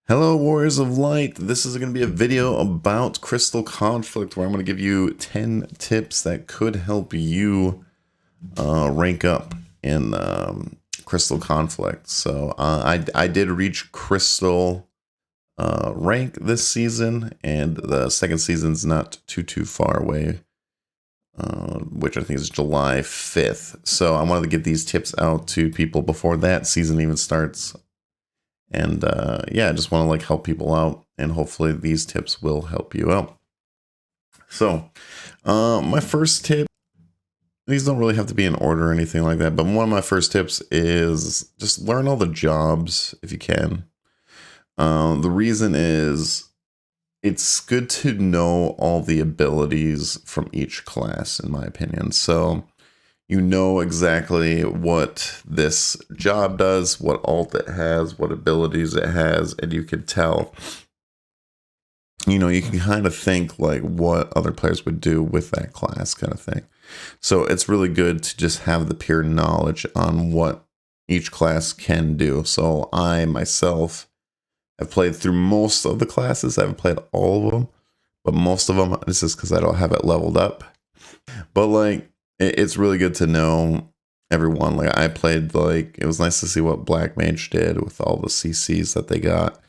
Hello, Warriors of Light. This is going to be a video about Crystal Conflict, where I'm going to give you 10 tips that could help you rank up in Crystal Conflict. So I did reach Crystal rank this season, and the second season's not too far away, which I think is July 5th. So I wanted to get these tips out to people before that season even starts. And yeah, I just want to like help people out, and hopefully these tips will help you out. So my first tip, these don't really have to be in order or anything like that, but one of my first tips is just learn all the jobs if you can. The reason is it's good to know all the abilities from each class, in my opinion. So you know exactly what this job does, what ult it has, what abilities it has, and you can tell, you know, you can kind of think like what other players would do with that class kind of thing. So it's really good to just have the pure knowledge on what each class can do. So I myself have played through most of the classes. I haven't played all of them, but most of them, this is because I don't have it leveled up. But like, it's really good to know everyone. Like I played, like, it was nice to see what Black Mage did with all the CCs that they got.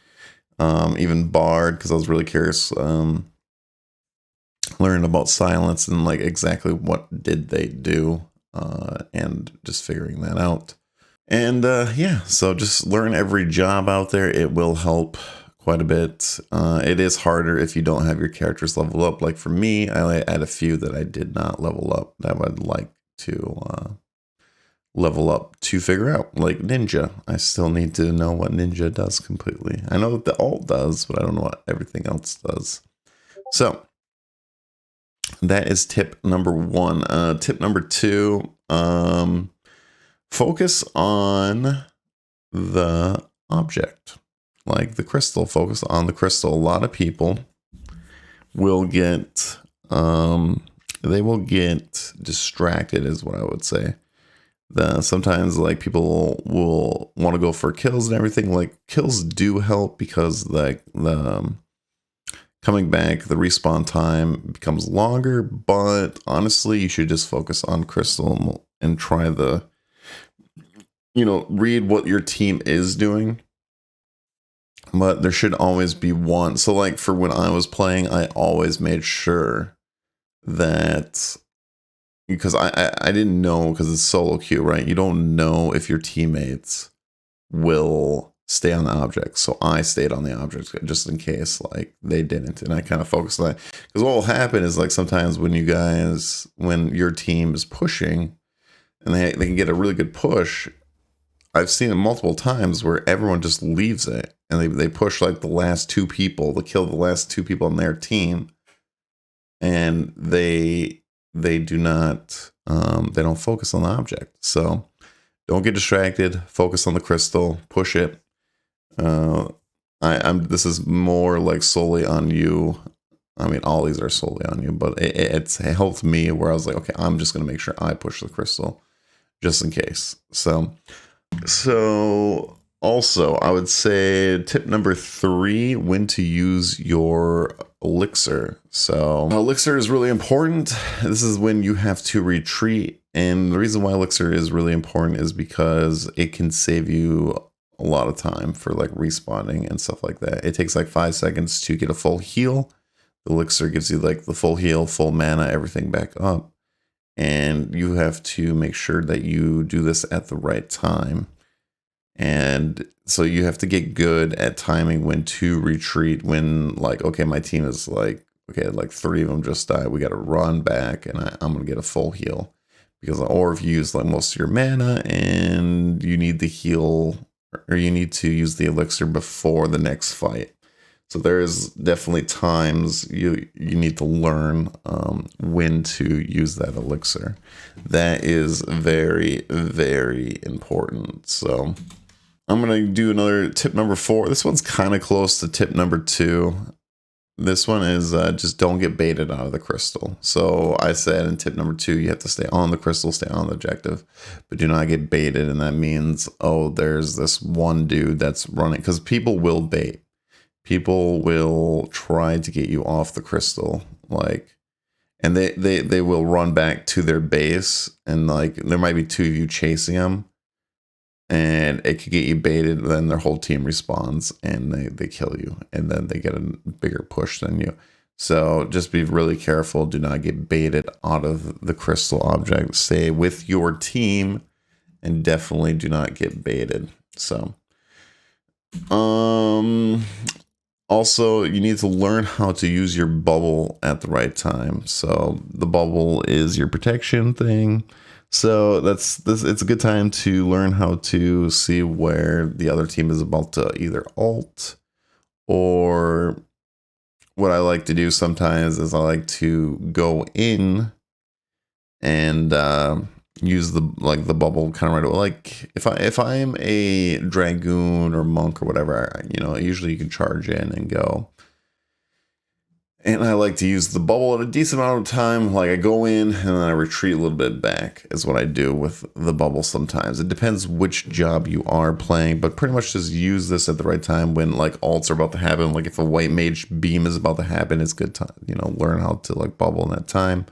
Even Bard, because I was really curious, learning about Silence and like exactly what did they do, and just figuring that out. And yeah, so just learn every job out there. It will help quite a bit. It is harder if you don't have your characters level up. Like for me, I had a few that I did not level up that I would like to level up to figure out. Like Ninja, I still need to know what Ninja does completely. I know what the ult does, but I don't know what everything else does. So that is tip number one. Tip number two, focus on the object. Like the crystal, focus on the crystal. A lot of people will get, they will get distracted, is what I would say. Sometimes like people will want to go for kills and everything. Like kills do help because like the coming back, the respawn time becomes longer, but honestly, you should just focus on crystal and try the, you know, read what your team is doing. But there should always be one. So like for when I was playing, I always made sure that, because I didn't know, because it's solo queue, right? You don't know if your teammates will stay on the object. So I stayed on the object just in case like they didn't. And I kind of focused on that. Because what will happen is like sometimes when your team is pushing and they can get a really good push, I've seen it multiple times where everyone just leaves it and they push like the last two people to kill the last two people on their team, and they do not they don't focus on the object. So don't get distracted, focus on the crystal, push it. This is more like solely on you. I mean, all these are solely on you, but it helped me where I was like, okay, I'm just gonna make sure I push the crystal just in case. So also, I would say tip number 3, when to use your Elixir. So Elixir is really important. This is when you have to retreat. And the reason why Elixir is really important is because it can save you a lot of time for like respawning and stuff like that. It takes like 5 seconds to get a full heal. The Elixir gives you like the full heal, full mana, everything back up. And you have to make sure that you do this at the right time. And so you have to get good at timing when to retreat, when like, okay, my team is like, okay, like 3 of them just died. We got to run back and I'm going to get a full heal. Because, or if you use like most of your mana and you need the heal, or you need to use the elixir before the next fight. So there's definitely times you need to learn when to use that elixir. That is very, very important. So I'm going to do another tip number 4. This one's kind of close to tip number 2. This one is just don't get baited out of the crystal. So I said in tip number 2, you have to stay on the crystal, stay on the objective, but do not get baited. And that means, oh, there's this one dude that's running, because people will bait. people will try to get you off the crystal, like, and they will run back to their base, and like there might be two of you chasing them, and it could get you baited. Then their whole team respawns and they kill you, and then they get a bigger push than you. So just be really careful. Do not get baited out of the crystal object. Stay with your team, and definitely do not get baited. So, also, you need to learn how to use your bubble at the right time. So the bubble is your protection thing. So it's a good time to learn how to see where the other team is about to either ult, or what I like to do sometimes is I like to go in and use the bubble kind of right away. Like if I am a dragoon or monk or whatever, usually you can charge in and go. And I like to use the bubble at a decent amount of time. Like I go in and then I retreat a little bit back is what I do with the bubble sometimes. It depends which job you are playing, but pretty much just use this at the right time when like ults are about to happen. Like if a white mage beam is about to happen, it's good time, learn how to like bubble in that time.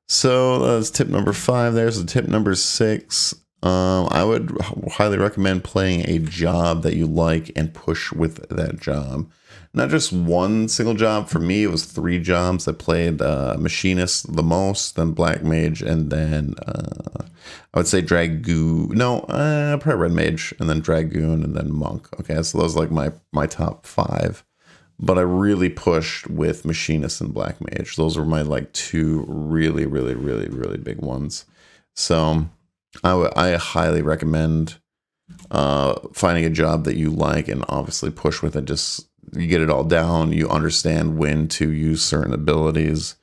So that's tip number 5 there. So tip number 6, I would highly recommend playing a job that you like and push with that job. Not just one single job. For me, it was 3 jobs. I played Machinist the most, then Black Mage, and then I would say Dragoon. No, probably Red Mage, and then Dragoon, and then Monk. Okay, so those are like my top 5. But I really pushed with Machinist and Black Mage. Those were my like 2 really, really, really, really big ones. So I highly recommend finding a job that you like and obviously push with it. Just you get it all down. You understand when to use certain abilities.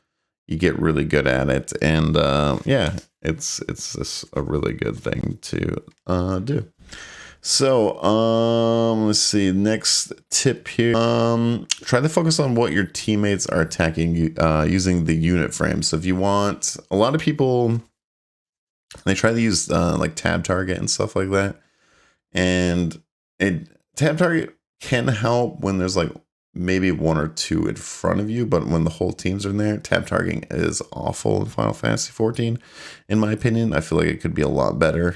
You get really good at it, and yeah, it's just a really good thing to do. So let's see. Next tip here. Try to focus on what your teammates are attacking using the unit frame. So if you want, a lot of people, they try to use like tab target and stuff like that. And tab target can help when there's like maybe 1 or 2 in front of you, but when the whole team's in there, tab targeting is awful in Final Fantasy 14. In my opinion, I feel like it could be a lot better.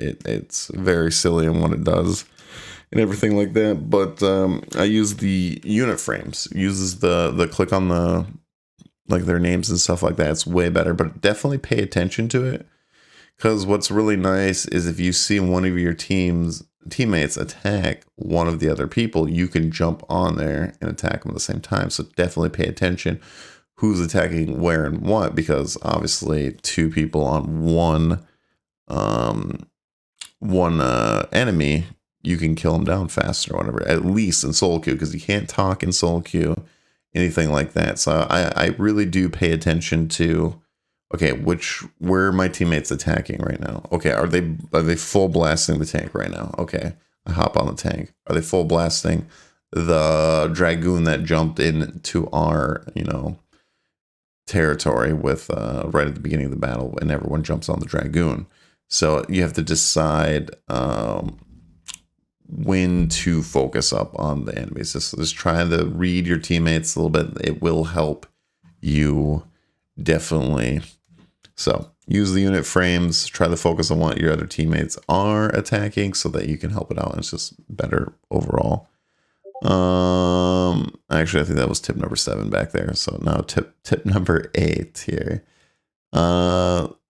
It's very silly in what it does and everything like that. But I use the unit frames. Uses the click on the like their names and stuff like that. It's way better, but definitely pay attention to it, because what's really nice is if you see one of your teammates attack one of the other people, you can jump on there and attack them at the same time. So definitely pay attention who's attacking where and what, because obviously 2 people on one enemy, you can kill them down faster or whatever, at least in solo queue, because you can't talk in solo queue, anything like that. So I really do pay attention to, okay, where are my teammates attacking right now? Okay, are they full blasting the tank right now? Okay, I hop on the tank. Are they full blasting the dragoon that jumped into our territory with right at the beginning of the battle, and everyone jumps on the dragoon? So you have to decide when to focus up on the enemies. Just try to read your teammates a little bit. It will help you definitely. So use the unit frames. Try to focus on what your other teammates are attacking so that you can help it out. And it's just better overall. Actually, I think that was tip number 7 back there. So now tip number 8 here.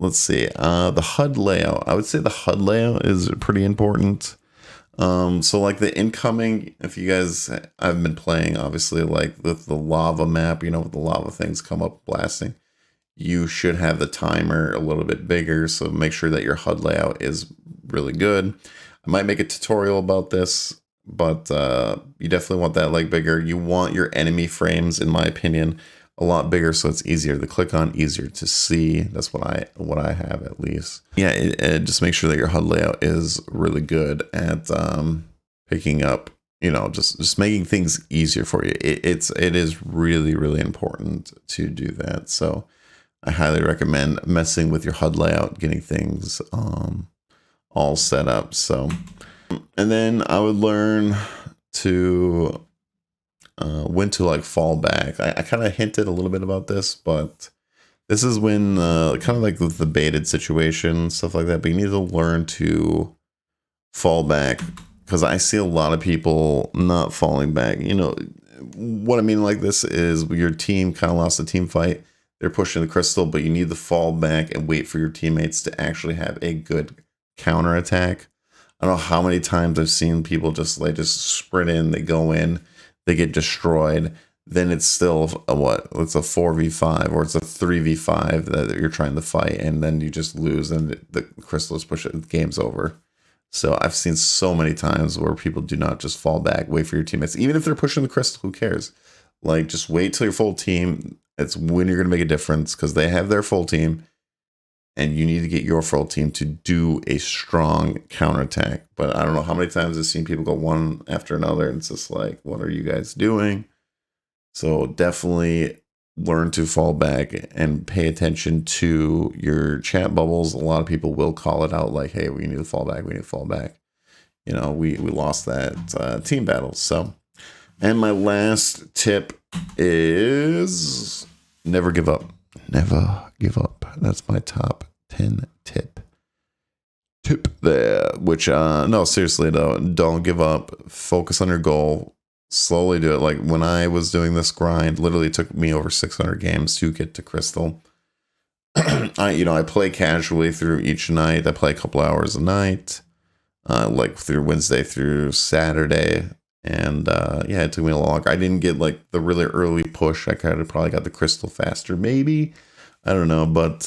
Let's see. The HUD layout. I would say the HUD layout is pretty important. So like the incoming, if you guys, I've been playing obviously like with the lava map, with the lava things come up blasting, you should have the timer a little bit bigger. So make sure that your HUD layout is really good. I might make a tutorial about this, but you definitely want that like bigger. You want your enemy frames, in my opinion, a lot bigger, so it's easier to click on, easier to see. That's what I have, at least. Yeah, just make sure that your HUD layout is really good at picking up, just making things easier for you. It is really, really important to do that. So I highly recommend messing with your HUD layout, getting things all set up. So, and then I would learn to when to like fall back. I kind of hinted a little bit about this, but this is when kind of like with the baited situation, stuff like that. But you need to learn to fall back, because I see a lot of people not falling back. You know what I mean? Like this is your team kind of lost a team fight. They're pushing the crystal, but you need to fall back and wait for your teammates to actually have a good counter attack. I don't know how many times I've seen people just sprint in, they go in, they get destroyed. Then it's still a what? It's a 4v5 or it's a 3v5 that you're trying to fight, and then you just lose, and the crystal is pushed. The game's over. So I've seen so many times where people do not just fall back, wait for your teammates, even if they're pushing the crystal. Who cares? Like just wait till your full team. It's when you're gonna make a difference, because they have their full team. And you need to get your full team to do a strong counterattack. But I don't know how many times I've seen people go one after another, and it's just like, what are you guys doing? So definitely learn to fall back and pay attention to your chat bubbles. A lot of people will call it out like, hey, we need to fall back. We need to fall back. You know, we lost that team battle. So, and my last tip is never give up. Never give up. That's my top 10 tip there. Which no, seriously though, don't give up. Focus on your goal. Slowly do it. Like when I was doing this grind, literally took me over 600 games to get to crystal. I play casually through each night. I play a couple hours a night, like through Wednesday through Saturday. And yeah, it took me a long. I didn't get like the really early push. I kind of probably got the crystal faster, maybe. I don't know, but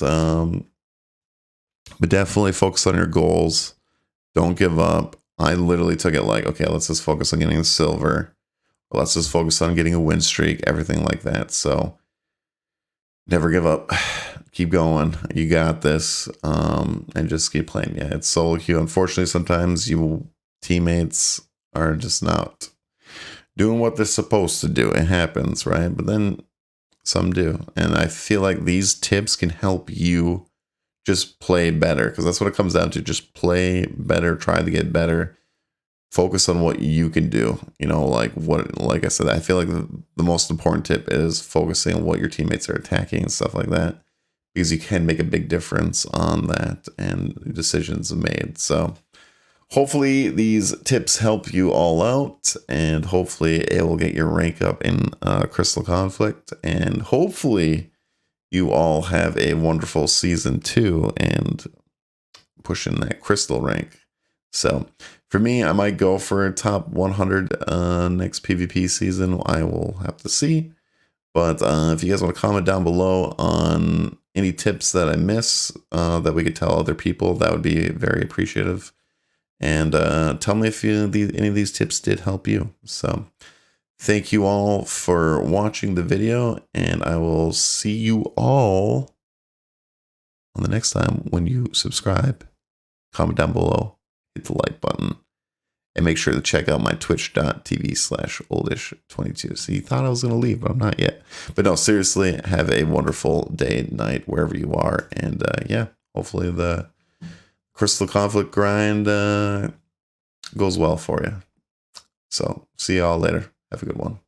definitely focus on your goals. Don't give up. I literally took it like, okay, let's just focus on getting the silver. Let's just focus on getting a win streak, everything like that. So never give up. Keep going. You got this. And just keep playing. Yeah, it's solo queue. Unfortunately, sometimes you teammates are just not doing what they're supposed to do. It happens, right? But then some do. And I feel like these tips can help you just play better, because that's what it comes down to. Just play better, try to get better. Focus on what you can do. You know, like I said, I feel like the most important tip is focusing on what your teammates are attacking and stuff like that, because you can make a big difference on that and decisions made. So hopefully these tips help you all out, and hopefully it will get your rank up in Crystal Conflict, and hopefully you all have a wonderful season 2 and pushing that crystal rank. So for me, I might go for a top 100 next PvP season. I will have to see. But if you guys want to comment down below on any tips that I miss that we could tell other people, that would be very appreciative. And tell me if any of these tips did help you. So thank you all for watching the video, and I will see you all on the next time when you subscribe. Comment down below, hit the like button, and make sure to check out my twitch.tv/oldish22. So you thought I was going to leave, but I'm not yet. But no, seriously, have a wonderful day, night, wherever you are. And yeah, hopefully the Crystal Conflict grind goes well for you. So see y'all later. Have a good one.